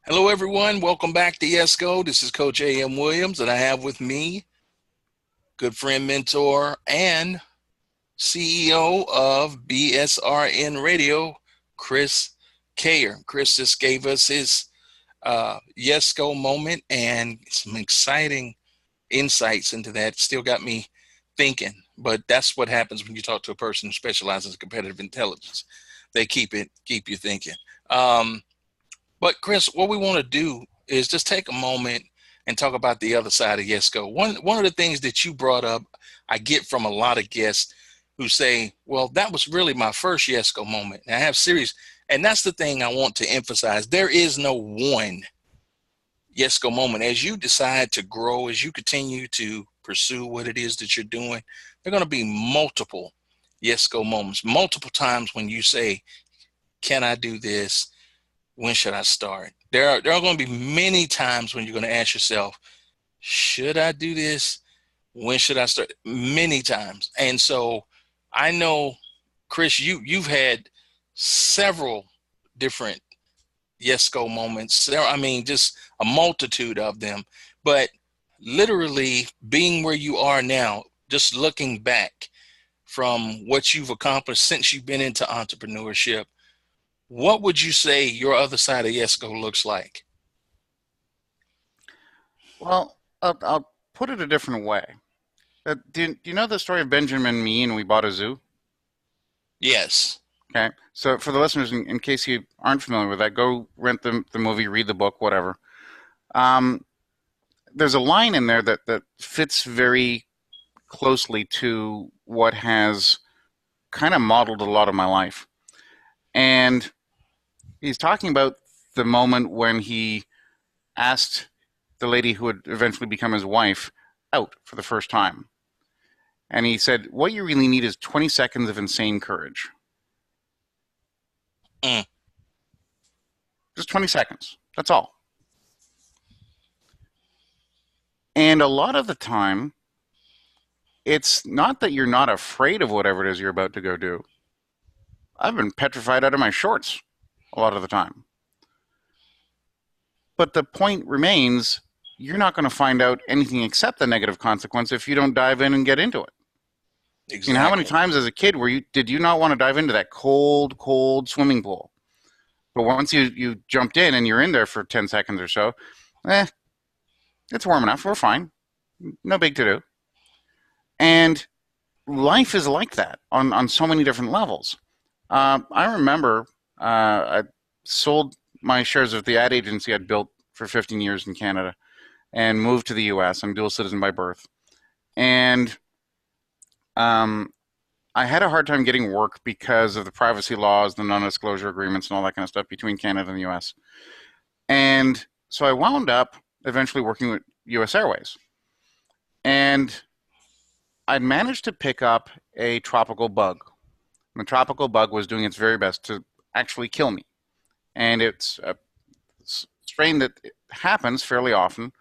Hello, everyone. Welcome back to Yes Go. This is Coach A.M. Williams, and I have with me good friend, mentor, and CEO of BSRN Radio, Chris Cayer. Chris just gave us his Yes Go moment and some exciting insights into that. Still got me thinking, but that's what happens when you talk to a person who specializes in competitive intelligence. They keep you thinking. Um, but Chris, what we want to do is just take a moment and talk about the other side of Yes Go. One of the things that you brought up, I get from a lot of guests who say, "Well, that was really my first Yes Go moment." And I have serious, and that's the thing I want to emphasize. There is no one Yes Go moment. As you decide to grow, as you continue to pursue what it is that you're doing, there are going to be multiple Yes Go moments, multiple times when you say, "Can I do this? When should I start?" There are going to be many times when you're going to ask yourself, should I do this? When should I start? Many times. And so I know, Chris, you've had several different yes go moments. I mean, just a multitude of them. But literally being where you are now, just looking back from what you've accomplished since you've been into entrepreneurship, what would you say your other side of yes go looks like? Well, I'll put it a different way. Do you know the story of Benjamin and me and we bought a zoo? Yes. Okay. So for the listeners, in case you aren't familiar with that, go rent the movie, read the book, whatever. Um, there's a line in there that fits very closely to what has kind of modeled a lot of my life. And he's talking about the moment when he asked the lady who would eventually become his wife out for the first time. And he said, what you really need is 20 seconds of insane courage. Mm. Just 20 seconds. That's all. And a lot of the time, it's not that you're not afraid of whatever it is you're about to go do. I've been petrified out of my shorts a lot of the time. But the point remains, you're not going to find out anything except the negative consequence if you don't dive in and get into it. You know, how many Exactly. times as a kid did you not want to dive into that cold, cold swimming pool? But once you jumped in and you're in there for 10 seconds or so, eh, it's warm enough. We're fine. No big to do. And life is like that on so many different levels. I remember I sold my shares of the ad agency I'd built for 15 years in Canada and moved to the US. I'm dual citizen by birth. And um, I had a hard time getting work because of the privacy laws, the non disclosure agreements, and all that kind of stuff between Canada and the US. And so I wound up eventually working with US Airways. And I managed to pick up a tropical bug. The tropical bug was doing its very best to actually kill me. And it's a strain that happens fairly often,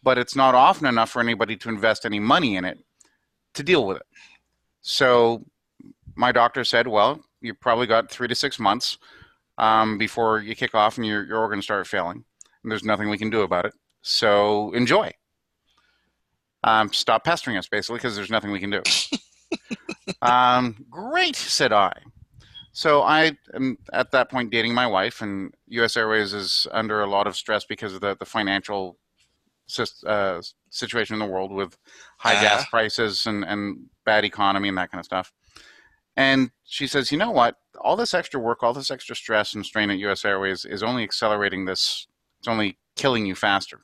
but it's not often enough for anybody to invest any money in it to deal with it. So my doctor said, well, you probably got 3 to 6 months before you kick off and your organs start failing. And there's nothing we can do about it. So enjoy. Stop pestering us, basically, because there's nothing we can do. Great, said I. So I am at that point dating my wife, and U.S. Airways is under a lot of stress because of the financial situation in the world with high gas Uh-huh. prices and bad economy and that kind of stuff. And she says, you know what? All this extra work, all this extra stress and strain at U.S. Airways is only accelerating this. It's only killing you faster.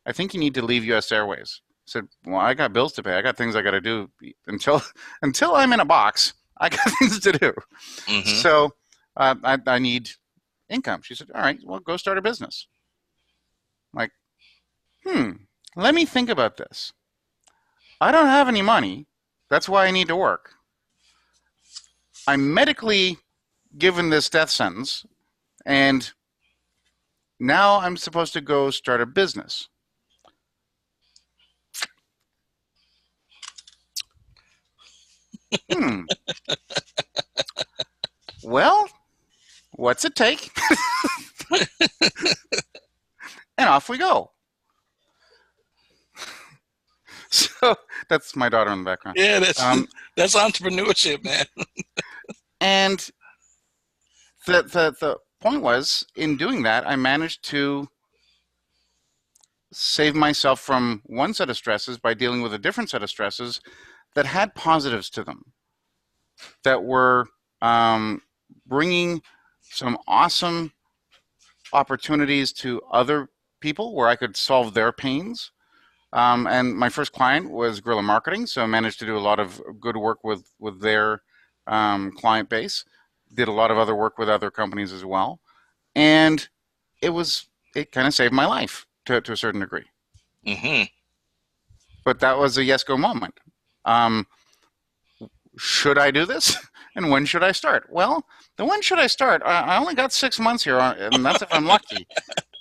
I think you need to leave U.S. Airways. I said, well, I got bills to pay. I got things I got to do until until I'm in a box. I got things to do. Mm-hmm. So I need income. She said, all right, well, go start a business. I'm like, hmm, let me think about this. I don't have any money. That's why I need to work. I'm medically given this death sentence, and now I'm supposed to go start a business. Hmm. Well, what's it take? off we go. So that's my daughter in the background. Yeah, that's entrepreneurship, man. And the point was, in doing that, I managed to save myself from one set of stresses by dealing with a different set of stresses that had positives to them, that were bringing some awesome opportunities to other people where I could solve their pains. And my first client was guerrilla marketing, so I managed to do a lot of good work with their client base. Did a lot of other work with other companies as well, and it kind of saved my life to a certain degree. Mm-hmm. But that was a yes go moment. Should I do this? And when should I start? Well, the when should I start? I only got 6 months here, and that's if I'm lucky.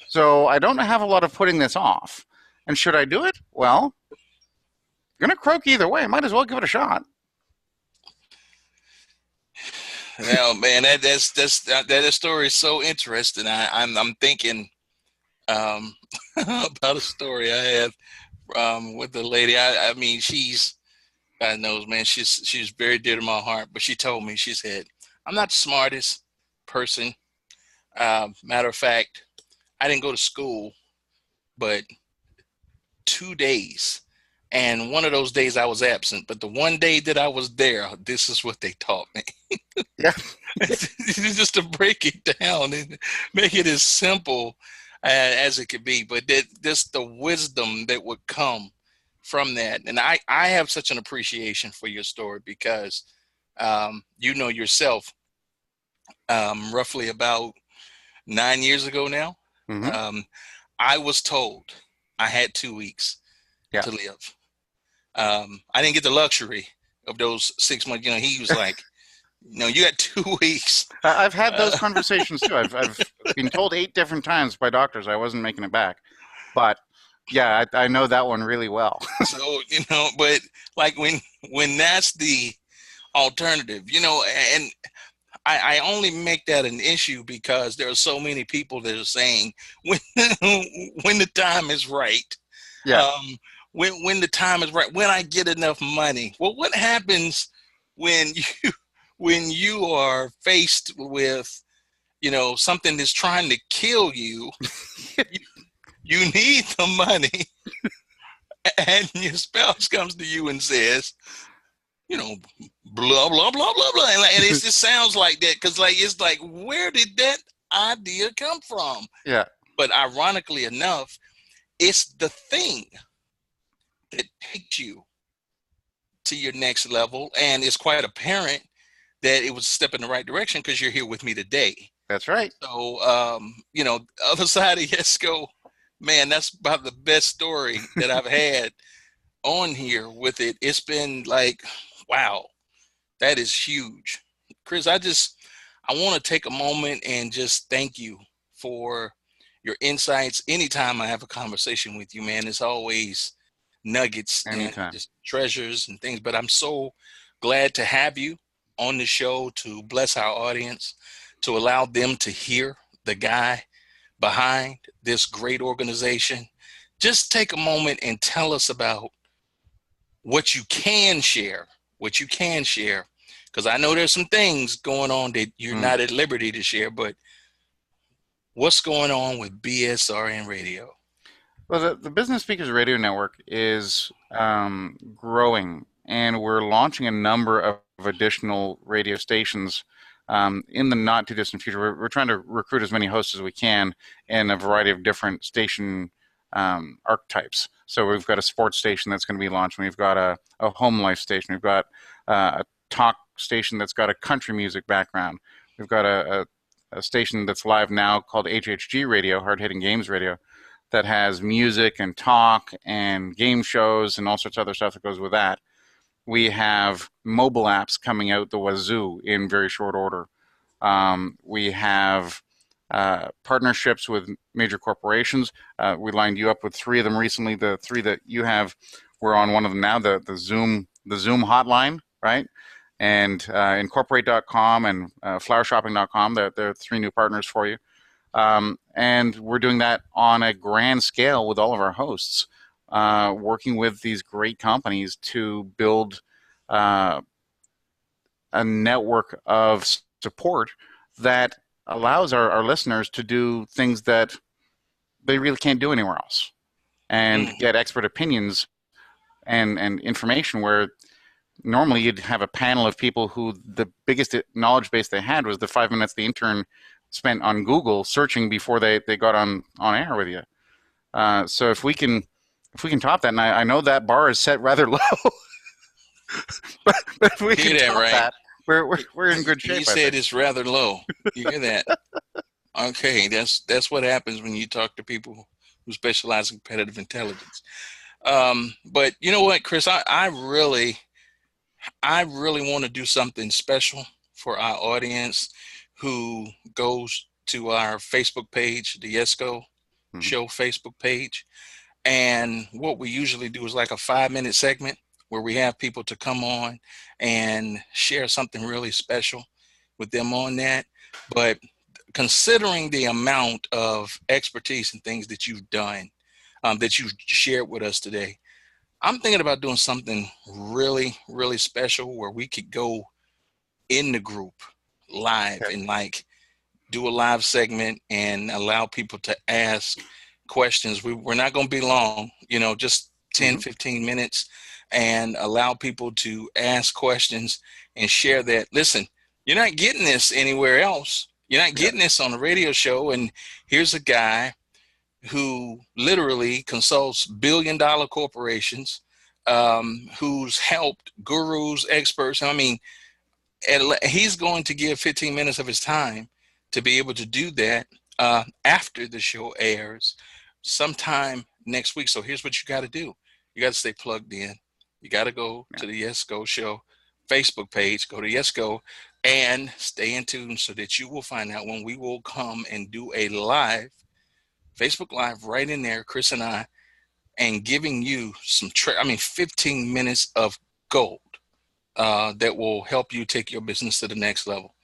So I don't have a lot of putting this off. And should I do it? Well, going to croak either way. Might as well give it a shot. Well, man, that story is so interesting. I'm thinking about a story I had with the lady. I mean, God knows, man, she's very dear to my heart. But she told me, she said, "I'm not the smartest person. Matter of fact, I didn't go to school, but 2 days, and one of those days I was absent. But the one day that I was there, this is what they taught me." Yeah. Just to break it down and make it as simple as it could be, but just the wisdom that would come from that. And I have such an appreciation for your story because you know yourself, roughly about 9 years ago now, Mm-hmm. I was told I had 2 weeks Yeah. to live. I didn't get the luxury of those 6 months. You know, he was like, "No, you got 2 weeks." I've had those conversations too. I've been told 8 different times by doctors I wasn't making it back. But yeah, I know that one really well. So, you know, but like when that's the alternative, you know, and I only make that an issue because there are so many people that are saying when when the time is right. Yeah. When the time is right, when I get enough money. Well, what happens when you are faced with, you know, something that's trying to kill you? You need the money, and your spouse comes to you and says, you know, blah blah blah blah blah, and it just sounds like that because, like, it's like, where did that idea come from? Yeah. But ironically enough, it's the thing that takes you to your next level, and it's quite apparent that it was a step in the right direction because you're here with me today. That's right. So, you know, other side of Yesco, man, that's about the best story that I've had on here with it. It's been like, wow, that is huge. Chris, I want to take a moment and just thank you for your insights. Anytime I have a conversation with you, man, it's always nuggets Anytime. and just treasures and things. But I'm so glad to have you on the show to bless our audience, to allow them to hear the guy behind this great organization. Just take a moment and tell us about what you can share, because I know there's some things going on that you're not at liberty to share, but what's going on with BSRN Radio? Well, the Business Speakers Radio Network is growing, and we're launching a number of additional radio stations in the not too distant future. We're trying to recruit as many hosts as we can in a variety of different station archetypes. So we've got a sports station that's going to be launched. We've got a home life station. We've got a talk station that's got a country music background. We've got a station that's live now called HHG Radio, Hard Hitting Games Radio, that has music and talk and game shows and all sorts of other stuff that goes with that. We have mobile apps coming out the wazoo in very short order. We have partnerships with major corporations. We lined you up with 3 of them recently. The 3 that you have, we're on one of them now, the Zoom hotline, right? And Incorporate.com and flowershopping.com, they're 3 new partners for you. And we're doing that on a grand scale with all of our hosts, working with these great companies to build a network of support that allows our listeners to do things that they really can't do anywhere else, and get expert opinions and information where normally you'd have a panel of people who the biggest knowledge base they had was the 5 minutes the intern spent on Google searching before they got on air with you. So if we can top that, and I know that bar is set rather low, but if we can top right? that, we're in good shape. He said it's rather low. You hear that? Okay, that's what happens when you talk to people who specialize in competitive intelligence. But you know what, Chris, I really want to do something special for our audience who goes to our Facebook page, the YesGo Show Facebook page. And what we usually do is like a 5-minute segment where we have people to come on and share something really special with them on that. But considering the amount of expertise and things that you've done, that you've shared with us today, I'm thinking about doing something really, really special where we could go in the group live and like do a live segment and allow people to ask questions. We're not going to be long, just 10, 15 minutes, and allow people to ask questions and share that. Listen, you're not getting this anywhere else. You're not getting this on a radio show. And here's a guy who literally consults billion-dollar corporations, who's helped gurus, experts. I mean, he's going to give 15 minutes of his time to be able to do that after the show airs sometime next week. So here's what you got to do. You got to stay plugged in. You got to go to the YesGo Show Facebook page, go to YesGo, and stay in tune so that you will find out when we will come and do a live Facebook Live right in there, Chris and I, and giving you some 15 minutes of gold that will help you take your business to the next level.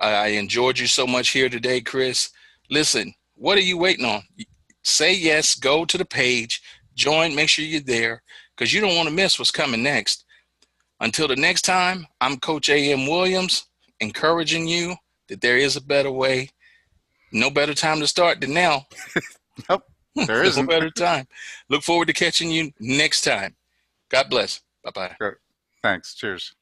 I enjoyed you so much here today, Chris. Listen, what are you waiting on? Say yes, go to the page, join, make sure you're there, because you don't want to miss what's coming next. Until the next time, I'm Coach A.M. Williams, encouraging you that there is a better way. No better time to start than now. Nope, there isn't. No better time. Look forward to catching you next time. God bless. Bye-bye. Thanks. Cheers.